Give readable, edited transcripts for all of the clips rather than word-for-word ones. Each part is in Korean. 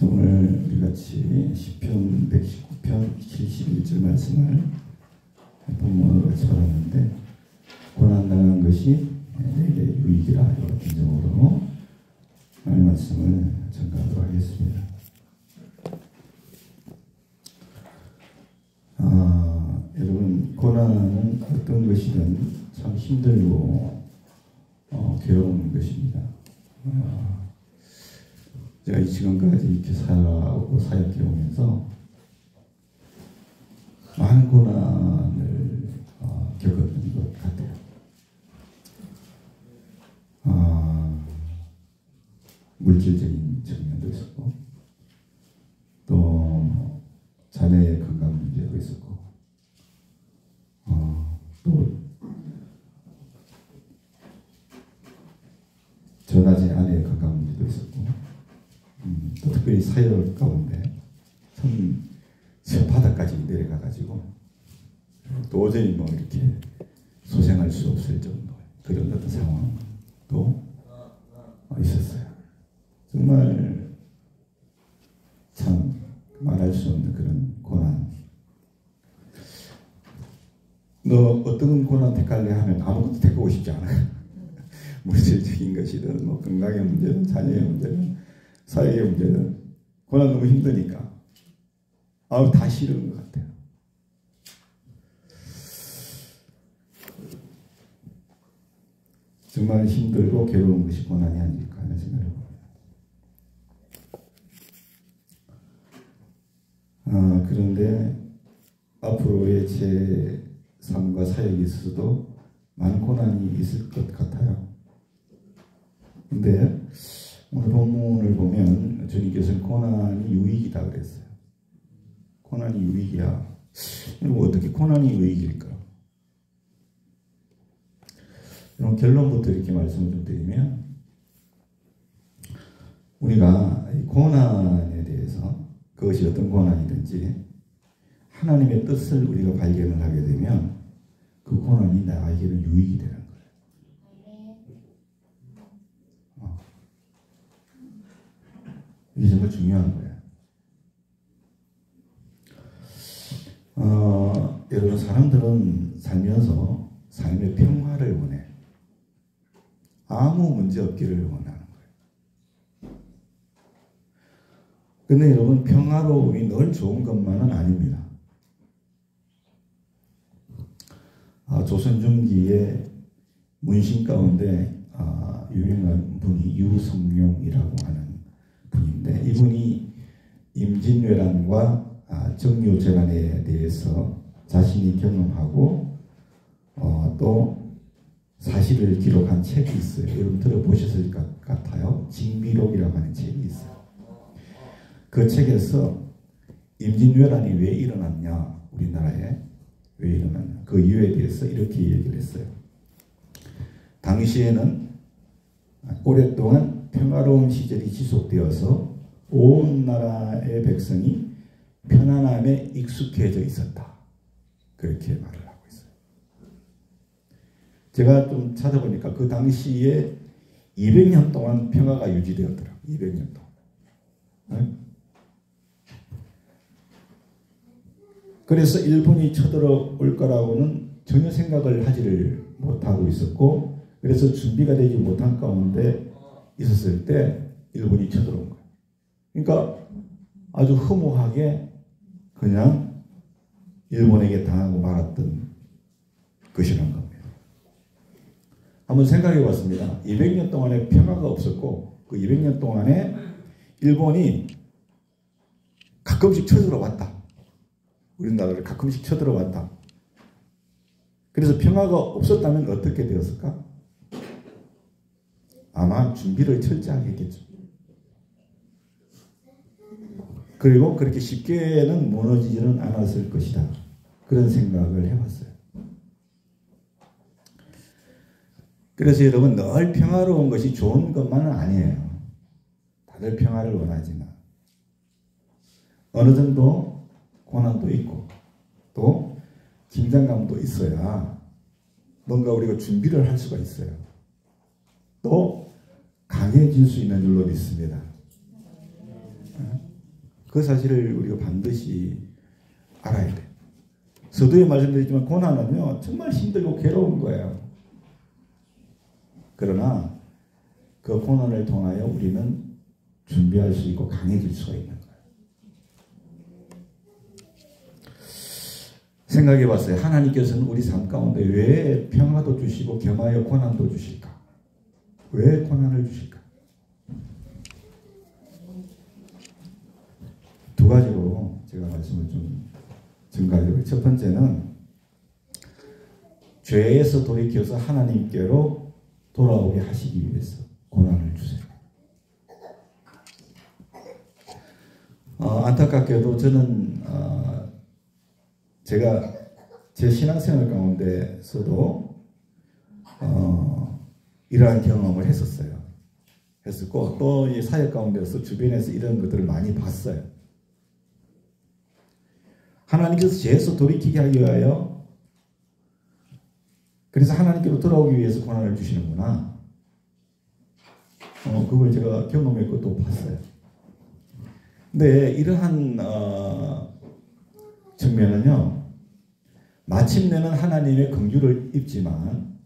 오늘 우리 같이 시편 119편 71절 말씀을 본문으로 전하는데, 고난당한 것이 내게 유익이라, 이런 제목으로 하나님의 말씀을 전가하도록 하겠습니다. 여러분, 고난은 어떤 것이든 참 힘들고 괴로운 것입니다. 제가 지금까지 이렇게 살아오고 사역해 오면서 많은 고난을 겪었던 것 같아요. 물질적인 측면도 있었고, 또 자녀의 건강 문제도 있었고, 또 전하지 아내의 건강 문제도 있었고, 또 특별히 사역 가운데 저 바닥까지 내려가가지고 도저히 이렇게 소생할 수 없을 정도 그런 어떤 상황도 있었어요. 정말 참 말할 수 없는 그런 고난. 너 어떤 고난 택할래 하면 아무것도 택하고 싶지 않아요. 물질적인 것이든 건강의 문제든 자녀의 문제든 사회의 문제는 고난 너무 힘드니까 다 싫은 것 같아요. 정말 힘들고 괴로운 것이 고난이 아닐까 하는 생각을 해봅니다. 그런데 앞으로의 제 삶과 사역에 있어서도 많은 고난이 있을 것 같아요. 근데 오늘 본문을 보면 주님께서는 고난이 유익이다 그랬어요. 고난이 유익이야. 어떻게 고난이 유익일까? 그럼 결론부터 이렇게 말씀을 좀 드리면, 우리가 이 고난에 대해서, 그것이 어떤 고난이든지 하나님의 뜻을 우리가 발견을 하게 되면 그 고난이 나에게는 유익이 되는 거예요. 이게 정말 중요한 거예요. 여러분, 사람들은 살면서 삶의 평화를 원해. 아무 문제 없기를 원하는 거예요. 근데 여러분, 평화로움이 늘 좋은 것만은 아닙니다. 조선 중기의 문신 가운데 유명한 분이 유성룡이라고 하는 분인데, 이분이 임진왜란과 정묘재난에 대해서 자신이 경험하고 또 사실을 기록한 책이 있어요. 여러분 들어보셨을 것 같아요. 징비록이라고 하는 책이 있어요. 그 책에서 임진왜란이 왜 일어났냐, 우리나라에 왜 일어났냐, 그 이유에 대해서 이렇게 얘기를 했어요. 당시에는 오랫동안 평화로운 시절이 지속되어서 온 나라의 백성이 편안함에 익숙해져 있었다. 그렇게 말을 하고 있어요. 제가 좀 찾아보니까 그 당시에 200년 동안 평화가 유지되었더라고요. 200년 동안. 네? 그래서 일본이 쳐들어올 거라고는 전혀 생각을 하지를 못하고 있었고, 그래서 준비가 되지 못한 가운데 있었을 때 일본이 쳐들어온 거예요. 그러니까 아주 허무하게 그냥 일본에게 당하고 말았던 것이란 겁니다. 한번 생각해 봤습니다. 200년 동안에 평화가 없었고, 그 200년 동안에 일본이 가끔씩 쳐들어왔다. 우리나라를 가끔씩 쳐들어왔다. 그래서 평화가 없었다면 어떻게 되었을까? 아마 준비를 철저하게 했겠죠. 그리고 그렇게 쉽게는 무너지지는 않았을 것이다. 그런 생각을 해봤어요. 그래서 여러분, 늘 평화로운 것이 좋은 것만은 아니에요. 다들 평화를 원하지만 어느 정도 고난도 있고 또 긴장감도 있어야 뭔가 우리가 준비를 할 수가 있어요. 또 강해질 수 있는 줄로 믿습니다. 그 사실을 우리가 반드시 알아야 돼. 서두에 말씀드렸지만 고난은요 정말 힘들고 괴로운 거예요. 그러나 그 고난을 통하여 우리는 준비할 수 있고 강해질 수가 있는 거예요. 생각해 봤어요. 하나님께서는 우리 삶 가운데 왜 평화도 주시고 겸하여 고난도 주실까? 왜 고난을 주실까? 두 가지로 제가 말씀을 좀 증가하려고요. 첫 번째는 죄에서 돌이켜서 하나님께로 돌아오게 하시기 위해서 고난을 주세요. 안타깝게도 저는 제가 제 신앙생활 가운데서도 이러한 경험을 했었고 또 이 사역 가운데서 주변에서 이런 것들을 많이 봤어요. 하나님께서 죄에서 돌이키게 하기 위하여 그래서 하나님께로 돌아오기 위해서 고난을 주시는구나. 그걸 제가 경험했고 또 봤어요. 근데 이러한 측면은요. 마침내는 하나님의 긍휼을 입지만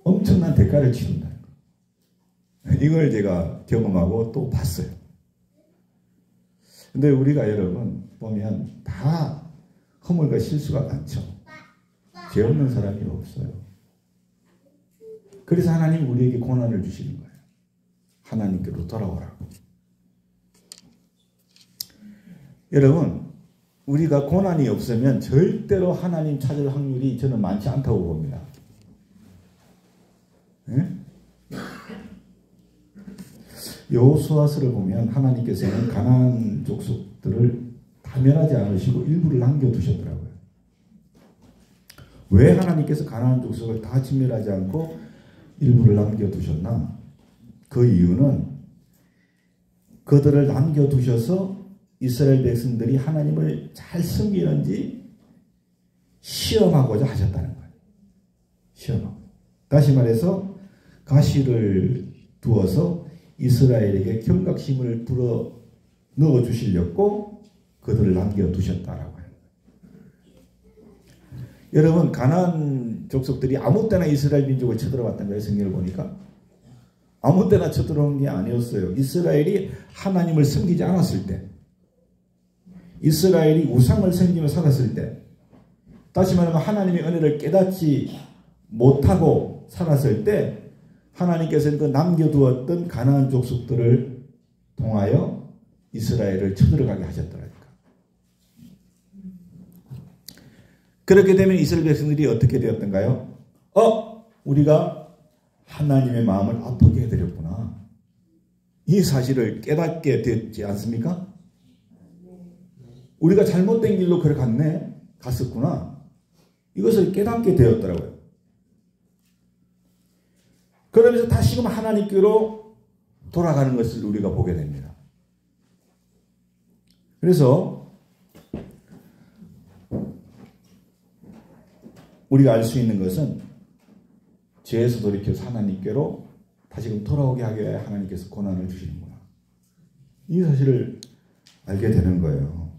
엄청난 대가를 치른다는 거. 이걸 제가 경험하고 또 봤어요. 근데 우리가 여러분 보면 다 허물과 실수가 많죠. 죄 없는 사람이 없어요. 그래서 하나님 우리에게 고난을 주시는 거예요. 하나님께로 돌아오라고. 여러분 우리가 고난이 없으면 절대로 하나님 찾을 확률이 저는 많지 않다고 봅니다. 네? 여호수아서를 보면 하나님께서는 가나안 족속들을 다 멸하지 않으시고 일부를 남겨두셨더라고요. 왜 하나님께서 가나안 족속을 다 진멸하지 않고 일부를 남겨두셨나? 그 이유는 그들을 남겨두셔서 이스라엘 백성들이 하나님을 잘 섬기는지 시험하고자 하셨다는 거예요. 시험하고. 다시 말해서 가시를 두어서 이스라엘에게 경각심을 불어 넣어 주시려고 그들을 남겨두셨다라고 해요. 여러분 가나안 족속들이 아무 때나 이스라엘 민족을 쳐들어왔다는 거예요. 성경을 보니까. 아무 때나 쳐들어온 게 아니었어요. 이스라엘이 하나님을 섬기지 않았을 때, 이스라엘이 우상을 섬기며 살았을 때, 다시 말하면 하나님의 은혜를 깨닫지 못하고 살았을 때 하나님께서는 그 남겨두었던 가나안 족속들을 통하여 이스라엘을 쳐들어가게 하셨더라니까. 그렇게 되면 이스라엘 백성들이 어떻게 되었던가요? 우리가 하나님의 마음을 아프게 해드렸구나. 이 사실을 깨닫게 되었지 않습니까? 우리가 잘못된 길로 그래 갔었구나. 이것을 깨닫게 되었더라고요. 그러면서 다시금 하나님께로 돌아가는 것을 우리가 보게 됩니다. 그래서 우리가 알 수 있는 것은 죄에서 돌이켜서 하나님께로 다시금 돌아오게 하기 위해 하나님께서 고난을 주시는구나. 이 사실을 알게 되는 거예요.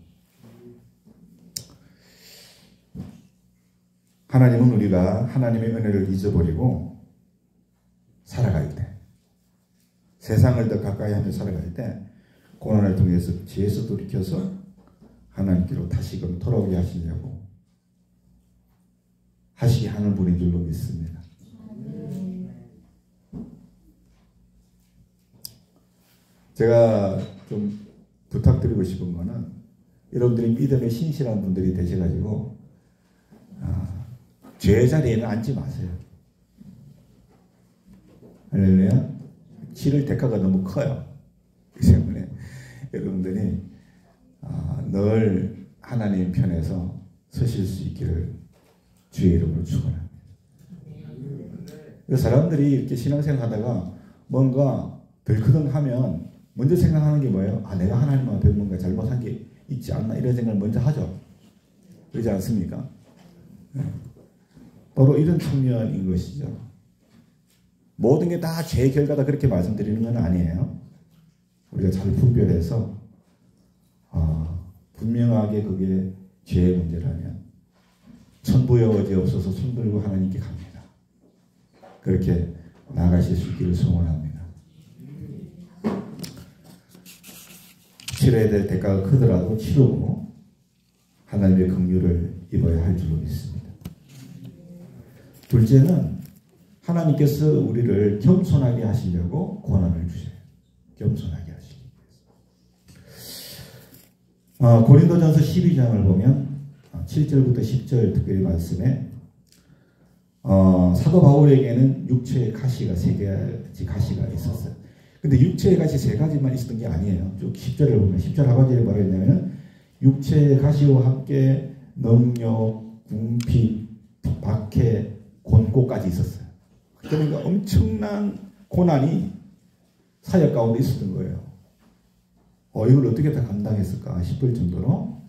하나님은 우리가 하나님의 은혜를 잊어버리고 살아갈 때, 세상을 더 가까이 하며 살아갈 때 고난을 통해서 죄에서 돌이켜서 하나님께로 다시금 돌아오게 하시려고 하시게 하는 분인 줄로 믿습니다. 제가 좀 부탁드리고 싶은 거는 여러분들이 믿음에 신실한 분들이 되셔가지고 죄 자리에는 앉지 마세요. 할렐루야. 치를 대가가 너무 커요. 그 때문에 여러분들이 늘 하나님 편에서 서실 수 있기를 주의 이름으로 축원합니다. 사람들이 이렇게 신앙생활 하다가 뭔가 덜커덩하면 먼저 생각하는 게 뭐예요? 내가 하나님 앞에 뭔가 잘못한 게 있지 않나 이런 생각을 먼저 하죠. 그러지 않습니까? 네. 바로 이런 측면인 것이죠. 모든 게 다 죄의 결과다 그렇게 말씀드리는 건 아니에요. 우리가 잘 분별해서 분명하게 그게 죄의 문제라면 천부여어제 없어서 손들고 하나님께 갑니다. 그렇게 나아가실 수 있기를 소원합니다. 치러야 될 대가가 크더라도 치르고 하나님의 긍휼을 입어야 할 줄로 믿습니다. 둘째는 하나님께서 우리를 겸손하게 하시려고 고난을 주셔요. 겸손하게 하시기 위해서. 고린도전서 12장을 보면 7절부터 10절 특별히 말씀에 사도 바울에게는 육체의 가시가 3가지 가시가 있었어요. 근데 육체의 가시 3가지만 있었던 게 아니에요. 쭉 10절을 보면 10절 하반절에 뭐라 했냐면 육체의 가시와 함께 능력, 궁핍, 박해, 곤고까지 있었어요. 그러니까 엄청난 고난이 사역 가운데 있었던 거예요. 이걸 어떻게 다 감당했을까 싶을 정도로.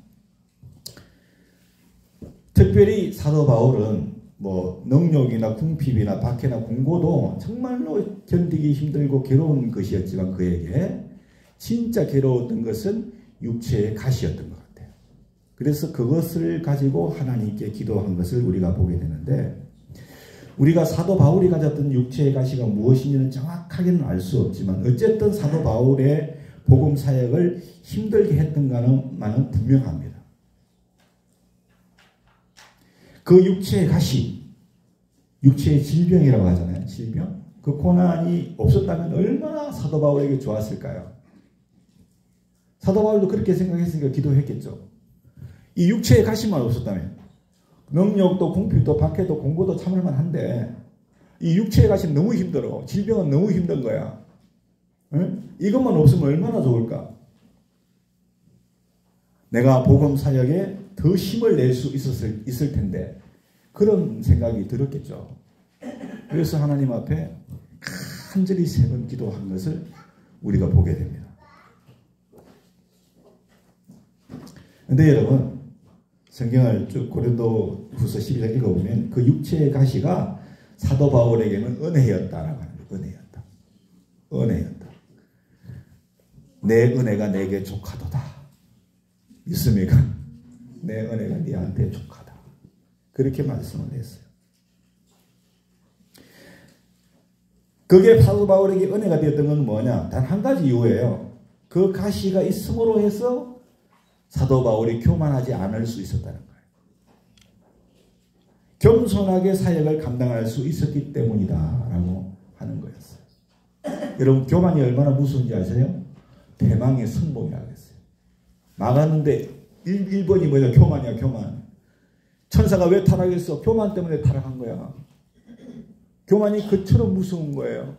특별히 사도 바울은 뭐 능력이나 궁핍이나 박해나 공고도 정말로 견디기 힘들고 괴로운 것이었지만 그에게 진짜 괴로웠던 것은 육체의 가시였던 것 같아요. 그래서 그것을 가지고 하나님께 기도한 것을 우리가 보게 되는데, 우리가 사도 바울이 가졌던 육체의 가시가 무엇인지는 정확하게는 알 수 없지만 어쨌든 사도 바울의 복음 사역을 힘들게 했던 것만은 분명합니다. 그 육체의 가시, 육체의 질병이라고 하잖아요. 질병. 그 고난이 없었다면 얼마나 사도 바울에게 좋았을까요? 사도 바울도 그렇게 생각했으니까 기도했겠죠. 이 육체의 가시만 없었다면 능력도 궁핍도 박해도 공고도 참을만 한데 이 육체의 가시는 너무 힘들어. 질병은 너무 힘든 거야. 응? 이것만 없으면 얼마나 좋을까? 내가 복음 사역에 더 힘을 낼 수 있을 텐데 그런 생각이 들었겠죠. 그래서 하나님 앞에 간절히 3번 기도한 것을 우리가 보게 됩니다. 근데 여러분, 성경을 쭉 고린도후서 12장 읽어보면 그 육체의 가시가 사도 바울에게는 은혜였다라고 하는 거예요. 은혜였다. 은혜였다. 내 은혜가 내게 족하도다. 믿습니까? 내 은혜가 네한테 족하다. 그렇게 말씀을 했어요. 그게 사도 바울에게 은혜가 되었던 건 뭐냐? 단 한 가지 이유예요. 그 가시가 있음으로 해서 사도 바울이 교만하지 않을 수 있었다는 거예요. 겸손하게 사역을 감당할 수 있었기 때문이다라고 하는 거였어요. 여러분, 교만이 얼마나 무서운지 아세요? 대망의 승복이라고 했어요. 막았는데 1번이 뭐냐? 교만이야, 교만. 천사가 왜 타락했어? 교만 때문에 타락한 거야. 교만이 그처럼 무서운 거예요.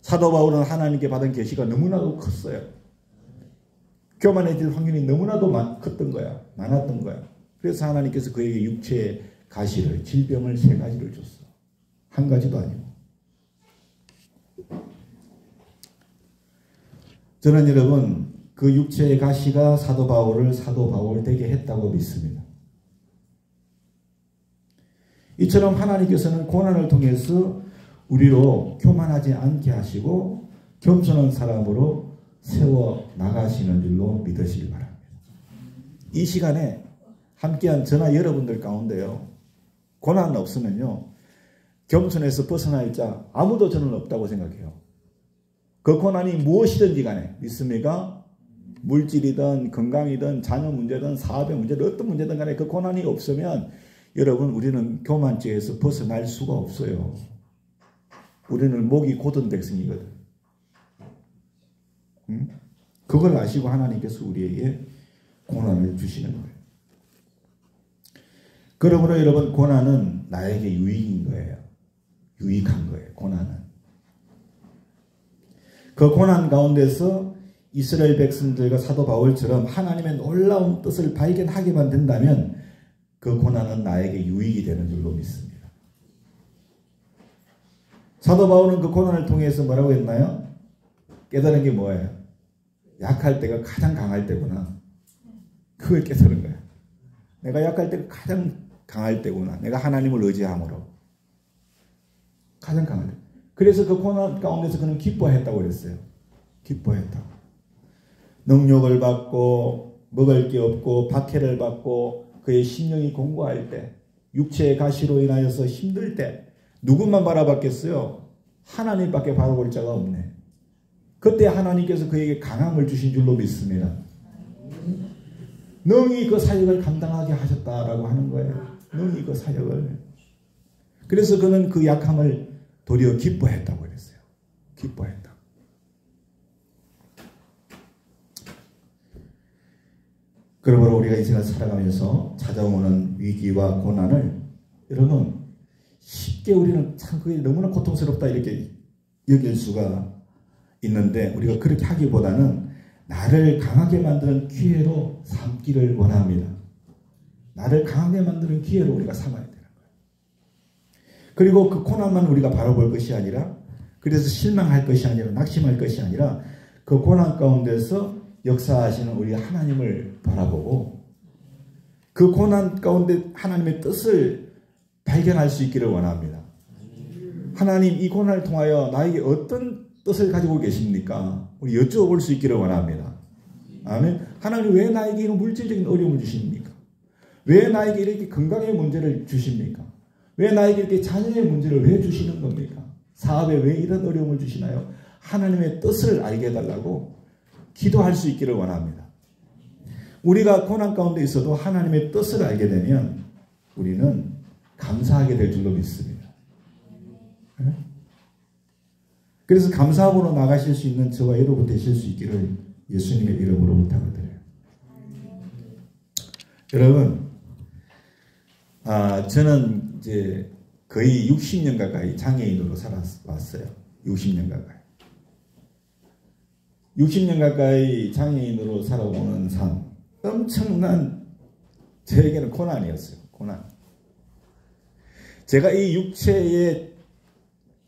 사도 바울은 하나님께 받은 계시가 너무나도 컸어요. 교만해질 확률이 너무나도 컸던 거야. 많았던 거야. 그래서 하나님께서 그에게 육체의 가시를, 질병을 3가지를 줬어. 한 가지도 아니고. 저는 여러분, 그 육체의 가시가 사도 바울을 사도 바울 되게 했다고 믿습니다. 이처럼 하나님께서는 고난을 통해서 우리로 교만하지 않게 하시고 겸손한 사람으로 세워 나가시는 줄로 믿으시기 바랍니다. 이 시간에 함께한 저나 여러분들 가운데요, 고난 없으면요, 겸손에서 벗어날 자 아무도 저는 없다고 생각해요. 그 고난이 무엇이든지 간에, 믿습니까? 물질이든 건강이든 자녀 문제든 사업의 문제든 어떤 문제든 간에 그 고난이 없으면 여러분, 우리는 교만죄에서 벗어날 수가 없어요. 우리는 목이 곧은 백성이거든. 그걸 아시고 하나님께서 우리에게 고난을 주시는 거예요. 그러므로 여러분, 고난은 나에게 유익인 거예요. 유익한 거예요. 고난은. 그 고난 가운데서 이스라엘 백성들과 사도 바울처럼 하나님의 놀라운 뜻을 발견하게만 된다면 그 고난은 나에게 유익이 되는 줄로 믿습니다. 사도 바울은 그 고난을 통해서 뭐라고 했나요? 깨달은 게 뭐예요? 약할 때가 가장 강할 때구나. 그걸 깨달은 거야. 내가 약할 때가 가장 강할 때구나. 내가 하나님을 의지함으로. 가장 강할 때. 그래서 그 고난 가운데서 그는 기뻐했다고 그랬어요. 기뻐했다고. 능욕을 받고 먹을 게 없고 박해를 받고 그의 심령이 공고할 때, 육체의 가시로 인하여서 힘들 때 누구만 바라봤겠어요? 하나님밖에 바라볼 자가 없네. 그때 하나님께서 그에게 강함을 주신 줄로 믿습니다. 능히 그 사역을 감당하게 하셨다라고 하는 거예요. 능히 그 사역을. 그래서 그는 그 약함을 도리어 기뻐했다고 그랬어요. 기뻐했다. 그러므로 우리가 인생을 살아가면서 찾아오는 위기와 고난을 여러분 쉽게 우리는 참 그게 너무나 고통스럽다 이렇게 여길 수가 있는데 우리가 그렇게 하기보다는 나를 강하게 만드는 기회로 삼기를 원합니다. 나를 강하게 만드는 기회로 우리가 삼아야 되는 거예요. 그리고 그 고난만 우리가 바라볼 것이 아니라 그래서 실망할 것이 아니라 낙심할 것이 아니라 그 고난 가운데서 역사하시는 우리 하나님을 바라보고 그 고난 가운데 하나님의 뜻을 발견할 수 있기를 원합니다. 하나님 이 고난을 통하여 나에게 어떤 뜻을 가지고 계십니까? 우리 여쭤볼 수 있기를 원합니다. 아멘. 하나님 왜 나에게 이런 물질적인 어려움을 주십니까? 왜 나에게 이렇게 건강의 문제를 주십니까? 왜 나에게 이렇게 자녀의 문제를 왜 주시는 겁니까? 사업에 왜 이런 어려움을 주시나요? 하나님의 뜻을 알게 해달라고 기도할 수 있기를 원합니다. 우리가 고난 가운데 있어도 하나님의 뜻을 알게 되면 우리는 감사하게 될 줄로 믿습니다. 그래서 감사함으로 나가실 수 있는 저와 여러분 되실 수 있기를 예수님의 이름으로 부탁을 드려요. 여러분, 저는 이제 거의 60년 가까이 장애인으로 살아왔어요. 60년 가까이. 60년 가까이 장애인으로 살아오는 삶. 엄청난 저에게는 고난이었어요. 고난. 제가 이 육체의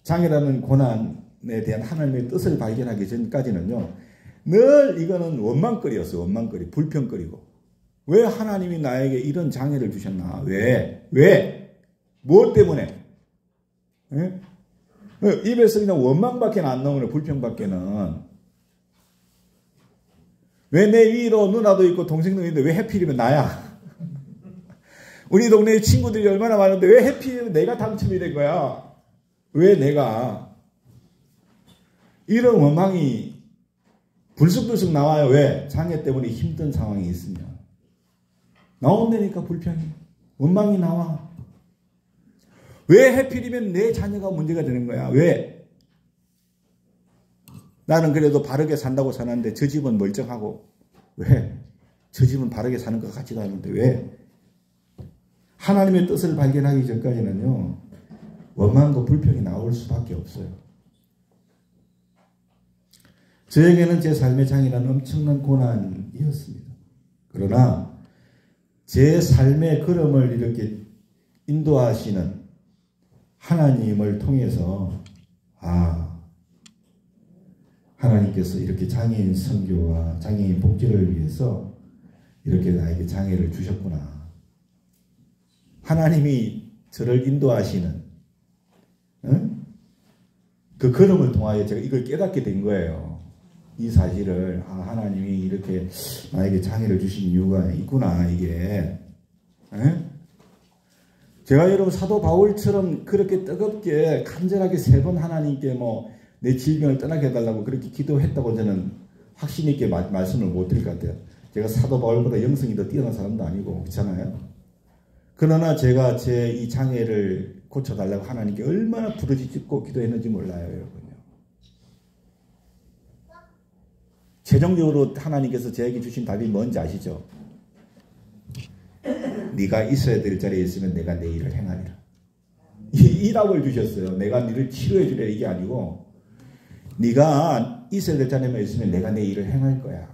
장애라는 고난에 대한 하나님의 뜻을 발견하기 전까지는요. 늘 이거는 원망거리였어요. 원망거리. 불평거리고. 왜 하나님이 나에게 이런 장애를 주셨나? 왜? 무엇 때문에? 예? 입에서 그냥 원망밖에 안 나오네. 불평밖에는. 왜 내 위로 누나도 있고 동생도 있는데 왜 해필이면 나야? 우리 동네에 친구들이 얼마나 많은데 왜 해필이면 내가 당첨이 된 거야? 왜 내가? 이런 원망이 불쑥불쑥 나와요. 왜? 장애 때문에 힘든 상황이 있으면. 나온다니까 불평이. 원망이 나와. 왜 해필이면 내 자녀가 문제가 되는 거야? 왜? 나는 그래도 바르게 산다고 사는데 저 집은 멀쩡하고. 왜? 저 집은 바르게 사는 것 같지도 않은데 왜? 하나님의 뜻을 발견하기 전까지는요. 원망과 불평이 나올 수밖에 없어요. 저에게는 제 삶의 장애는 엄청난 고난이었습니다. 그러나 제 삶의 걸음을 이렇게 인도하시는 하나님을 통해서 하나님께서 이렇게 장애인 선교와 장애인 복지를 위해서 이렇게 나에게 장애를 주셨구나. 하나님이 저를 인도하시는 그 걸음을 통하여 제가 이걸 깨닫게 된 거예요. 이 사실을 하나님이 이렇게 나에게 장애를 주신 이유가 있구나. 이게 제가 여러분 사도 바울처럼 그렇게 뜨겁게 간절하게 3번 하나님께 내 질병을 떠나게 해달라고 그렇게 기도했다고 저는 확신 있게 말씀을 못 드릴 것 같아요. 제가 사도 바울보다 영성이 더 뛰어난 사람도 아니고 그렇잖아요. 그러나 제가 제 이 장애를 고쳐달라고 하나님께 얼마나 부르짖고 기도했는지 몰라요. 여러분요. 최종적으로 하나님께서 저에게 주신 답이 뭔지 아시죠? 네가 있어야 될 자리에 있으면 내가 내 일을 행하리라. 이 답을 주셨어요. 내가 너를 치료해 주려 이게 아니고 네가 있어야 될 자리에만 있으면 내가 내 일을 행할 거야.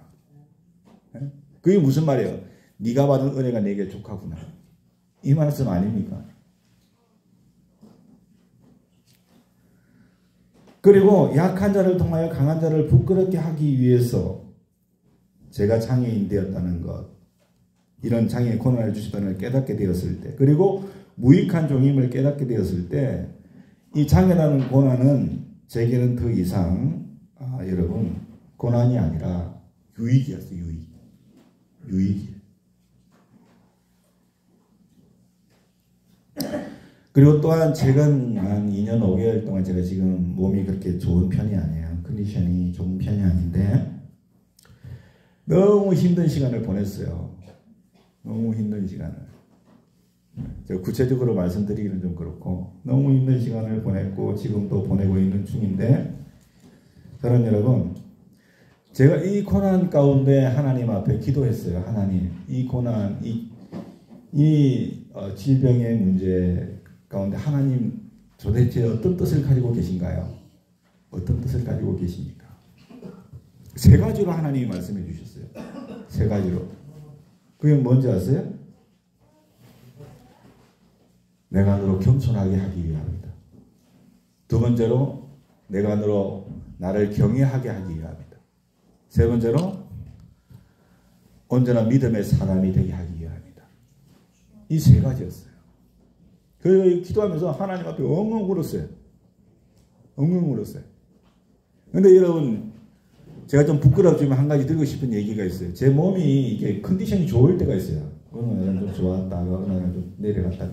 그게 무슨 말이에요? 네가 받은 은혜가 내게 족하구나. 이 말씀 아닙니까? 그리고 약한 자를 통하여 강한 자를 부끄럽게 하기 위해서 제가 장애인 되었다는 것, 이런 장애의 고난을 주셨다는 걸 깨닫게 되었을 때, 그리고 무익한 종임을 깨닫게 되었을 때, 이 장애라는 고난은 제게는 더 이상 여러분 고난이 아니라 유익이었어. 유익. 그리고 또한 최근 한 2년 5개월 동안 제가 지금 몸이 그렇게 좋은 편이 아니에요. 컨디션이 좋은 편이 아닌데 너무 힘든 시간을 보냈어요. 너무 힘든 시간을. 제가 구체적으로 말씀드리기는 좀 그렇고 너무 힘든 시간을 보냈고 지금도 보내고 있는 중인데 저는 여러분 제가 이 고난 가운데 하나님 앞에 기도했어요. 하나님 이 고난 이 질병의 문제 가운데 하나님 도대체 어떤 뜻을 가지고 계신가요? 어떤 뜻을 가지고 계십니까? 세 가지로 하나님이 말씀해 주셨어요. 세 가지로. 그게 뭔지 아세요? 내가 너로 겸손하게 하기 위함이다. 두 번째로 내가 너로 나를 경외하게 하기 위함이다. 세 번째로 언제나 믿음의 사람이 되게 하기 위함이다. 이 세 가지였어요. 그래서 기도하면서 하나님 앞에 엉엉 울었어요. 엉엉 울었어요. 근데 여러분 제가 좀 부끄럽지만 한 가지 드리고 싶은 얘기가 있어요. 제 몸이 이게 컨디션이 좋을 때가 있어요. 어느 날은 좀 좋았다가 어느 날은 좀 내려갔다가.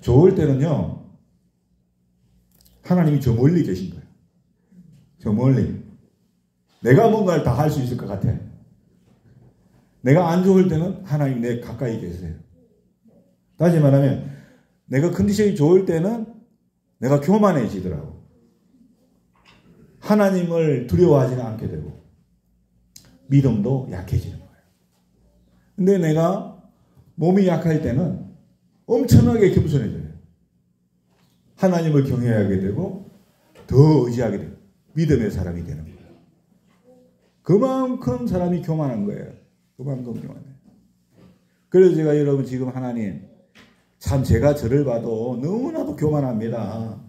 좋을 때는요. 하나님이 저 멀리 계신 거예요. 저 멀리. 내가 뭔가를 다 할 수 있을 것 같아. 내가 안 좋을 때는 하나님 내 가까이 계세요. 다시 말하면 내가 컨디션이 좋을 때는 내가 교만해지더라고. 하나님을 두려워하지는 않게 되고 믿음도 약해지는 거예요. 근데 내가 몸이 약할 때는 엄청나게 겸손해져요. 하나님을 경외하게 되고 더 의지하게 되고 믿음의 사람이 되는 거예요. 그만큼 사람이 교만한 거예요. 그만큼 교만해요. 그래서 제가 여러분 지금 하나님 참 제가 저를 봐도 너무나도 교만합니다.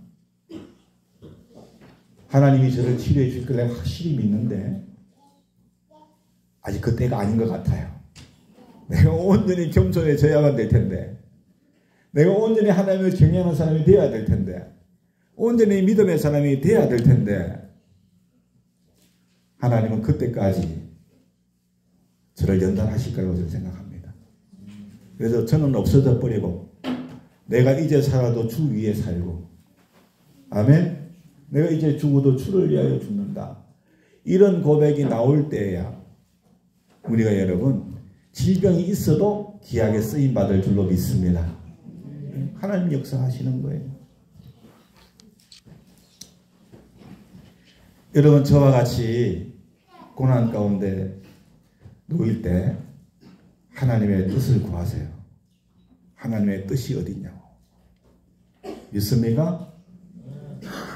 하나님이 저를 치료해 줄 걸 내가 확실히 믿는데 아직 그때가 아닌 것 같아요. 내가 온전히 겸손해져야만 될 텐데 내가 온전히 하나님을 경외하는 사람이 되어야 될 텐데 온전히 믿음의 사람이 되어야 될 텐데 하나님은 그때까지 저를 연단하실 거라고 저는 생각합니다. 그래서 저는 없어져 버리고 내가 이제 살아도 주 위에 살고 아멘. 내가 이제 죽어도 주를 위하여 죽는다. 이런 고백이 나올 때야 우리가 여러분 질병이 있어도 귀하게 쓰임받을 줄로 믿습니다. 하나님 역사하시는 거예요. 여러분 저와 같이 고난 가운데 놓일 때 하나님의 뜻을 구하세요. 하나님의 뜻이 어디냐고. 믿습니까?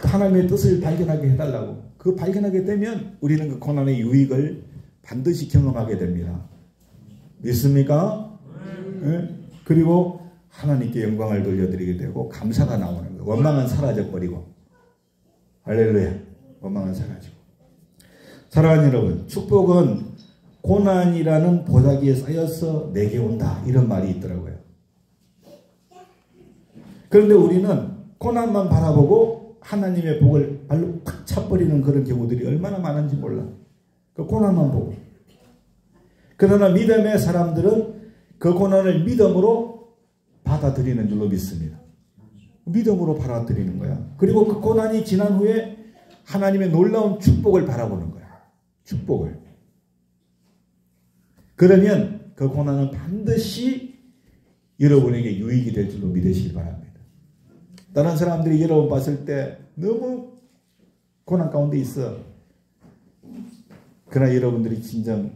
하나님의 뜻을 발견하게 해달라고. 그 발견하게 되면 우리는 그 고난의 유익을 반드시 경험하게 됩니다. 믿습니까? 네? 그리고 하나님께 영광을 돌려드리게 되고 감사가 나오는 거예요. 원망은 사라져버리고. 할렐루야. 원망은 사라지고. 사랑하는 여러분, 축복은 고난이라는 보자기에 쌓여서 내게 온다. 이런 말이 있더라고요. 그런데 우리는 고난만 바라보고 하나님의 복을 발로 팍 차버리는 그런 경우들이 얼마나 많은지 몰라. 그 고난만 보고. 그러나 믿음의 사람들은 그 고난을 믿음으로 받아들이는 줄로 믿습니다. 믿음으로 받아들이는 거야. 그리고 그 고난이 지난 후에 하나님의 놀라운 축복을 바라보는 거야. 축복을. 그러면 그 고난은 반드시 여러분에게 유익이 될 줄로 믿으시기 바랍니다. 다른 사람들이 여러분 봤을 때 너무 고난 가운데 있어. 그러나 여러분들이 진정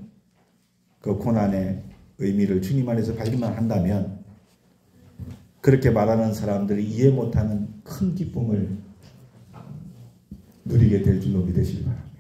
그 고난의 의미를 주님 안에서 발견만 한다면 그렇게 말하는 사람들이 이해 못하는 큰 기쁨을 누리게 될 줄로 믿으시기 바랍니다.